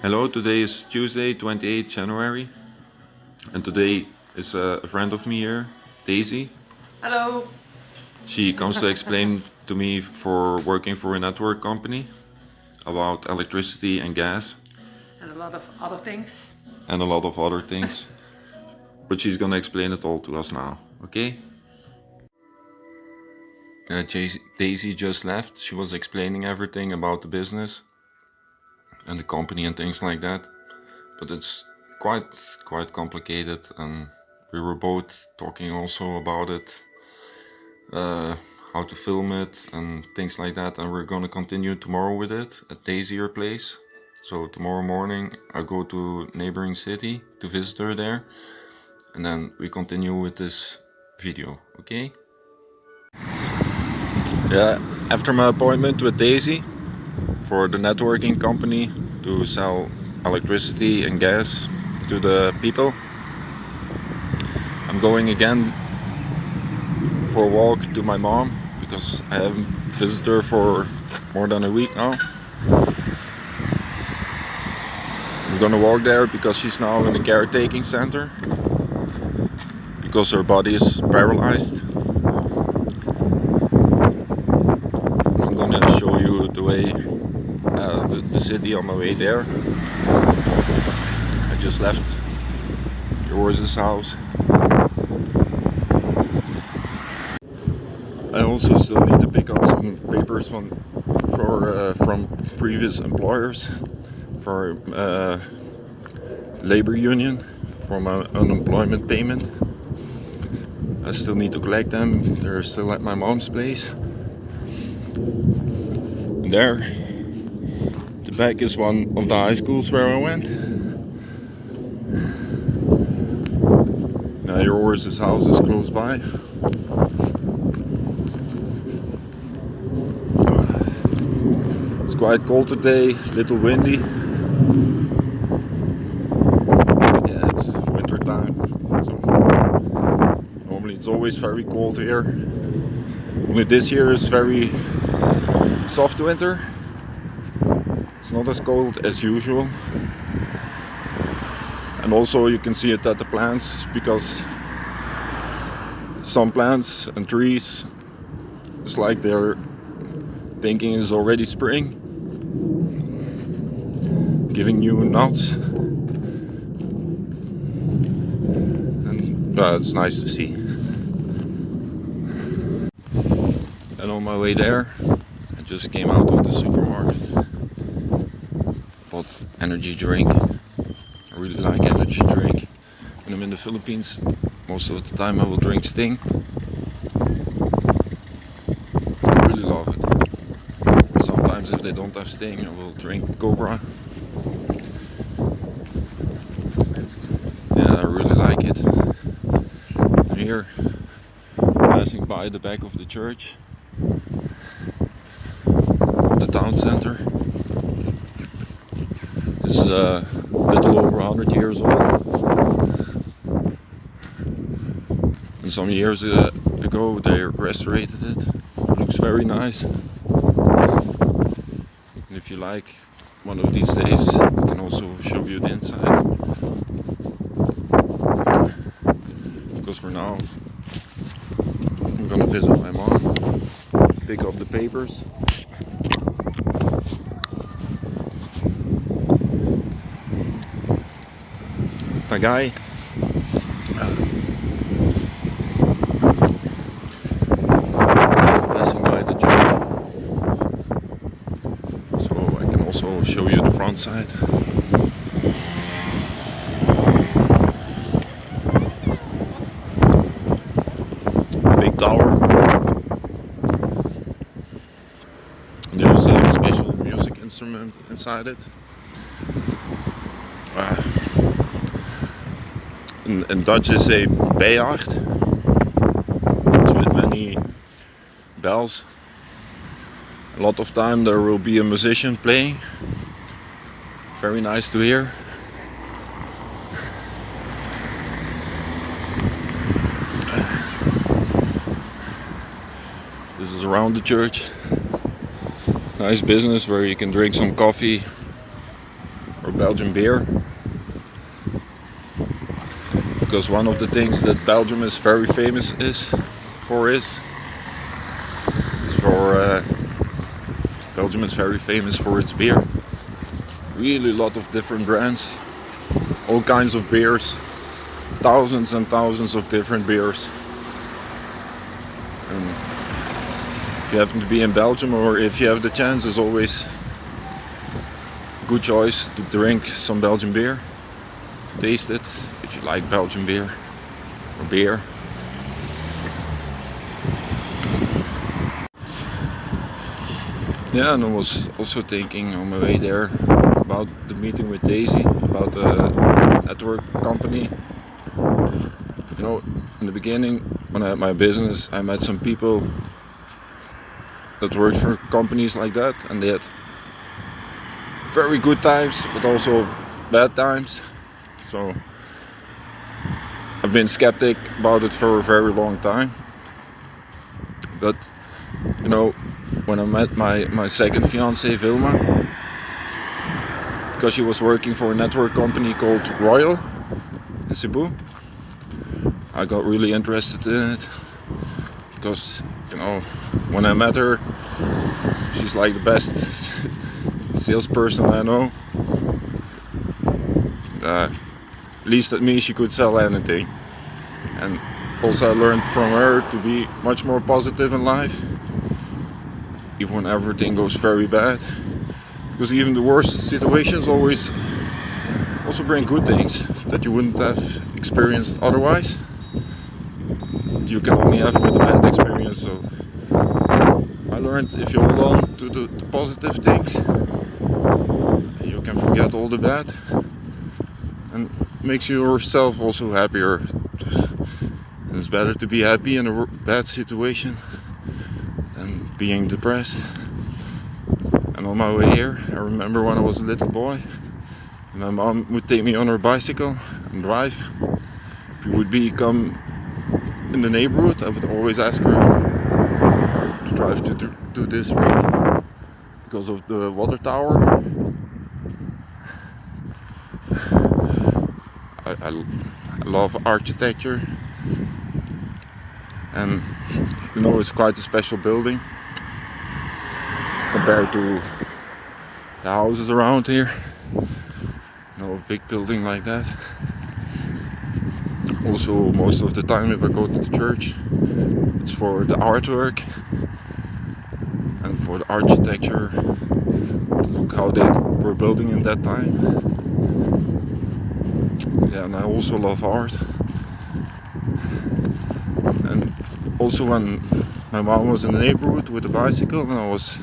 Hello, today is Tuesday, 28th January, and today is a friend of me here, Daisy. Hello. She comes to explain to me for working for a network company about electricity and gas And a lot of other things. and a lot of other things. But she's gonna explain it all to us now, okay? Daisy just left. She was explaining everything about the business and the company and things like that. But it's quite complicated, and we were both talking also about it, how to film it and things like that. And we're gonna continue tomorrow with it at Daisy's place. So tomorrow morning I go to neighboring city to visit her there, and then we continue with this video, okay? Yeah, after my appointment with Daisy for the networking company to sell electricity and gas to the people, I'm going again for a walk to my mom because I haven't visited her for more than a week now. I'm gonna walk there because she's now in the caretaking center because her body is paralyzed. I'm gonna show you the way, the city on my way there. I just left Joris's house. I also still need to pick up some papers from previous employers for labor union for my unemployment payment. I still need to collect them. They're still at my mom's place. There, the back is one of the high schools where I went. Now Joris's house is close by. It's quite cold today, little windy. But yeah, it's winter time, so normally it's always very cold here. Only this year is very soft winter. It's not as cold as usual. And also you can see it at the plants, because some plants and trees, it's like they're thinking it's already spring, giving new nuts, and it's nice to see. And on my way there, I just came out of the supermarket, bought energy drink. I really like energy drink. When I'm in the Philippines, most of the time I will drink Sting. I really love it. Sometimes if they don't have Sting, I will drink Cobra. Yeah, I really like it. I'm here, passing by the back of the church, the town center. It's a little over 100 years old. And some years ago they restorated it. It looks very nice. And if you like, one of these days I can also show you the inside. Because for now I'm gonna visit my mom, pick up the papers. Tagay. Passing by the church. So I can also show you the front side. Big tower. There's a special music instrument inside it. In Dutch is a bijaard. It's with many bells. A lot of time there will be a musician playing. Very nice to hear. This is around the church. Nice business where you can drink some coffee, or Belgian beer, because one of the things that Belgium is very famous Belgium is very famous for its beer. Really a lot of different brands, all kinds of beers, thousands and thousands of different beers. And if you happen to be in Belgium, or if you have the chance, it's always a good choice to drink some Belgian beer, to taste it, if you like Belgian beer or beer. Yeah, and I was also thinking on my way there about the meeting with Daisy, about the network company. You know, in the beginning, when I had my business, I met some people that worked for companies like that, and they had very good times, but also bad times. So I've been skeptic about it for a very long time. But you know, when I met my second fiancée, Vilma, because she was working for a network company called Royal in Cebu, I got really interested in it, because you know, when I met her, she's like the best salesperson I know. At least at me, she could sell anything. And also I learned from her to be much more positive in life, even when everything goes very bad, because even the worst situations always also bring good things that you wouldn't have experienced otherwise. You can only have with a bad experience. So I learned, if you hold on to the positive things, you can forget all the bad, and makes you yourself also happier. And it's better to be happy in a bad situation than being depressed. And on my way here, I remember when I was a little boy, my mom would take me on her bicycle and drive. If we would come in the neighborhood, I would always ask her to drive to this street because of the water tower. I love architecture, and you know, it's quite a special building compared to the houses around here. You know, a big building like that. Also, most of the time if I go to the church, it's for the artwork and for the architecture. Look how they were building in that time. Yeah, and I also love art. And also when my mom was in the neighborhood with a bicycle and I was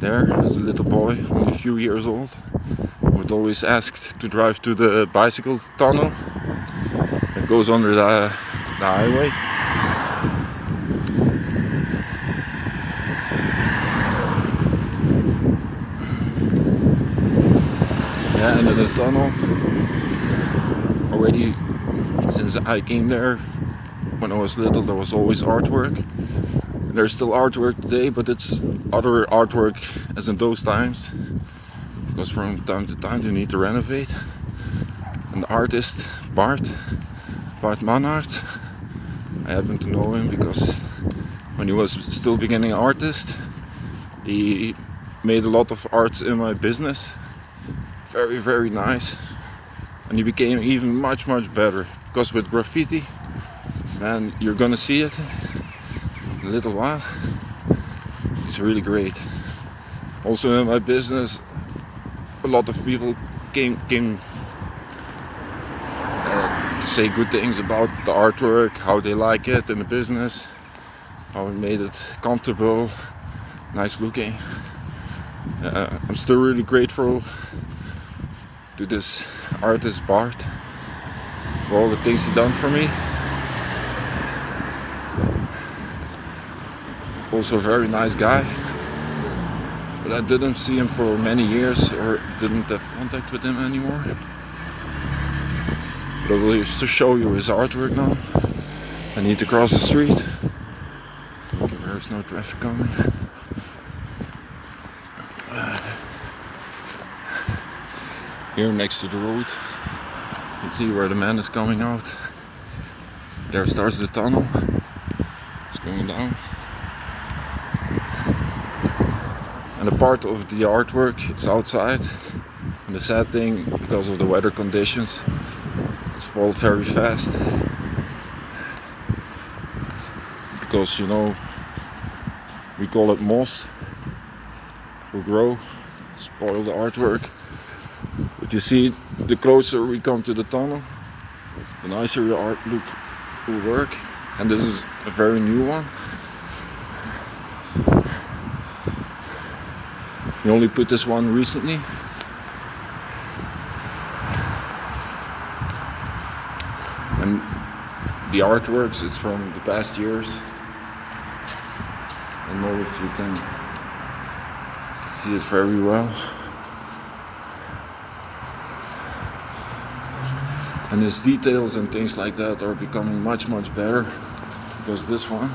there as a little boy, only a few years old, I would always ask to drive to the bicycle tunnel that goes under the highway. Yeah, and in the tunnel, already since I came there when I was little, there was always artwork. There's still artwork today, but it's other artwork as in those times, because from time to time you need to renovate. And the artist Bart Manhart, I happen to know him because when he was still beginning artist, he made a lot of arts in my business. Very, very nice. And he became even much better, because with graffiti, man, you're gonna see it in a little while. It's really great. Also in my business, a lot of people came to say good things about the artwork, how they like it in the business, how we made it comfortable, nice looking. I'm still really grateful to this artist Bart for all the things he done for me. Also a very nice guy, but I didn't see him for many years, or didn't have contact with him anymore. But I will just show you his artwork now. I need to cross the street. Okay, there's no traffic coming. Here next to the road, you see where the man is coming out. There starts the tunnel. It's going down. And a part of the artwork is outside. And the sad thing, because of the weather conditions, it's spoiled very fast. Because, you know, we call it moss, will grow, spoil the artwork. But you see, the closer we come to the tunnel, the nicer the art look will work. And this is a very new one. We only put this one recently. And the artworks, it's from the past years. I don't know if you can see it very well. And his details and things like that are becoming much better, because this one,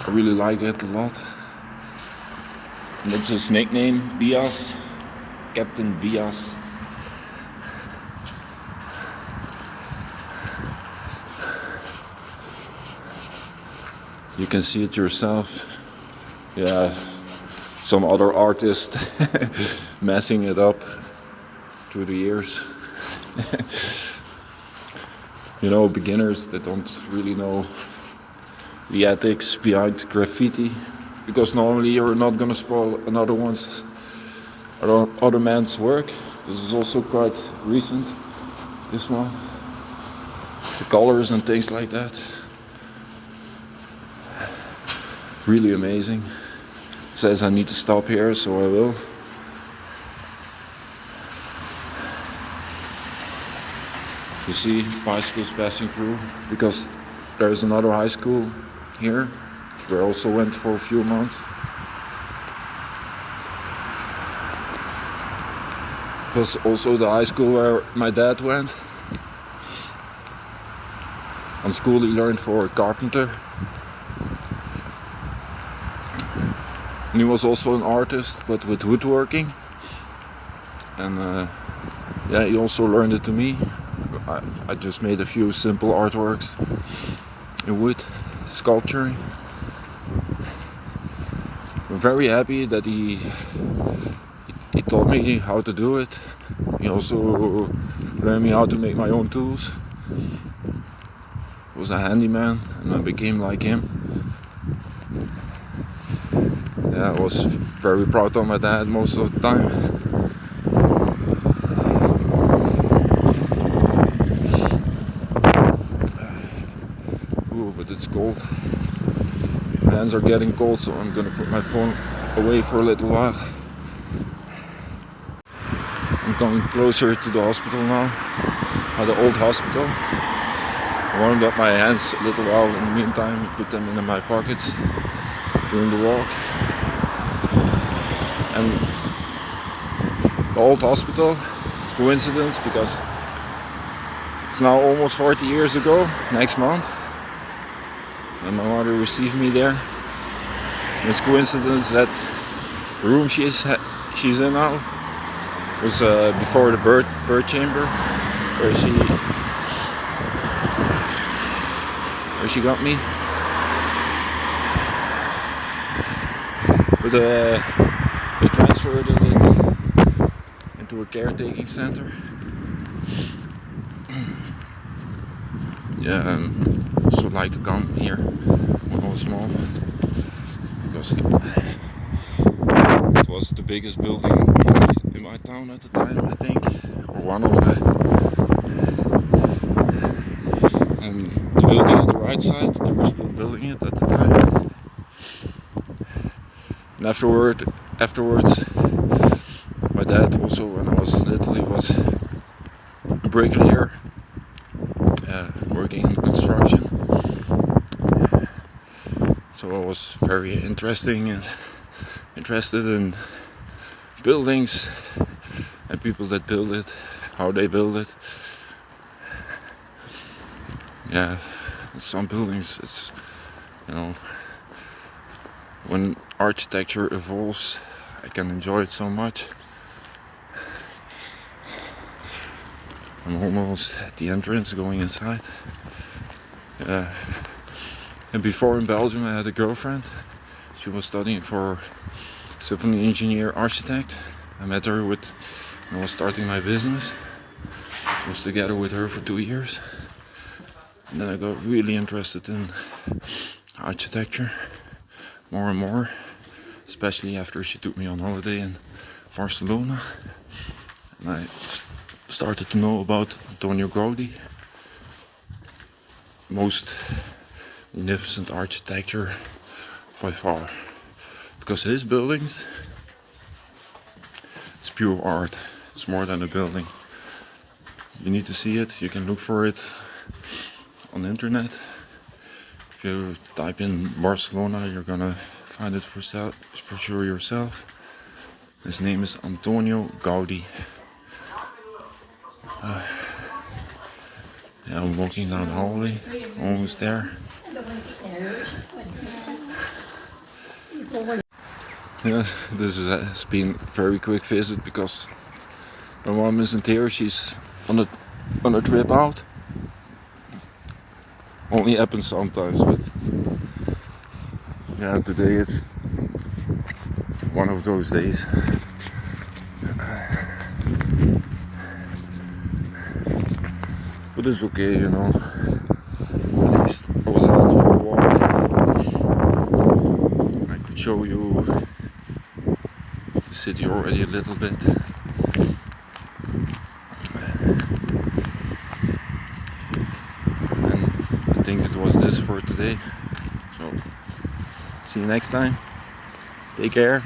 I really like it a lot. And that's his nickname, Bias, Captain Bias. You can see it yourself. Yeah, some other artist messing it up through the years. You know, beginners that don't really know the ethics behind graffiti, because normally you're not gonna spoil another man's work. This is also quite recent, this one. The colors and things like that. Really amazing. It says I need to stop here, so I will. You see bicycles passing through, because there's another high school here where I also went for a few months. It was also the high school where my dad went. On school he learned for a carpenter. And he was also an artist, but with woodworking. And yeah, he also learned it to me. I just made a few simple artworks in wood, sculpturing. I'm very happy that he taught me how to do it. He also learned me how to make my own tools. He was a handyman, and I became like him. Yeah, I was very proud of my dad most of the time. But it's cold. My hands are getting cold, so I'm gonna put my phone away for a little while. I'm coming closer to the hospital now, at the old hospital. I warmed up my hands a little while in the meantime, put them in my pockets during the walk. And the old hospital, it's a coincidence because it's now almost 40 years ago, next month. And my mother received me there. And it's coincidence that the room she's in now was before the birth chamber, where she got me. But they transferred it into a caretaking center. Yeah, I also like to come here when I was small, because it was the biggest building in my town at the time, I think, or one of the. And the building at the right side, they were still building it at the time. And afterwards, my dad also, when I was little, he was a bricklayer. Working in construction, so I was very interested in buildings and people that build it, how they build it. Yeah, some buildings, it's, you know, when architecture evolves I can enjoy it so much. I'm almost at the entrance going inside. And before in Belgium I had a girlfriend. She was studying for civil engineer architect. I met her when I was starting my business. I was together with her for 2 years. And then I got really interested in architecture more and more, especially after she took me on holiday in Barcelona. And I started to know about Antonio Gaudi. Most magnificent architecture by far. Because his buildings, it's pure art. It's more than a building. You need to see it. You can look for it on the internet. If you type in Barcelona, you're gonna find it for sure yourself. His name is Antonio Gaudi. Yeah, I'm walking down the hallway, almost there. Yeah, has been a very quick visit because my mom isn't here. She's on a trip out. Only happens sometimes, but yeah, today is one of those days. But it's okay, you know. At least I was out for a walk. I could show you the city already a little bit. And I think it was this for today. So, see you next time. Take care.